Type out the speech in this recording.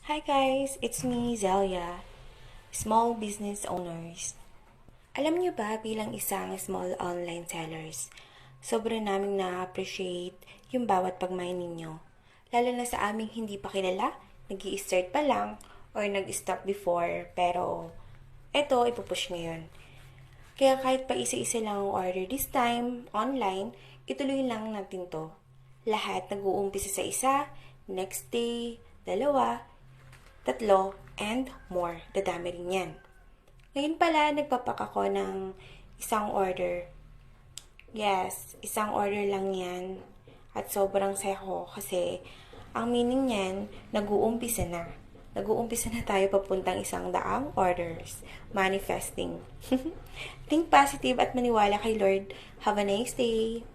Hi guys, it's me, Zelia, small business owners. Alam niyo ba bilang isang small online sellers, sobrang naming na-appreciate yung bawat pagmain ninyo. Lalo na sa aming hindi pa kilala, nag-i-start pa lang, or nag-stop before, pero eto, ipupush ngayon. Kaya kahit pa isa-isa lang ang order this time, online, ituloy lang natin to. Lahat nag-uumpisa sa isa, next day, dalawa, tatlo, and more. Dadami rin yan. Ngayon pala, nagpapak ako ng isang order. Yes, isang order lang yan. At sobrang saya ko kasi ang meaning niyan, nag-uumpisa na. Nag-uumpisa na tayo papuntang 100 orders. Manifesting. Think positive at maniwala kay Lord. Have a nice day.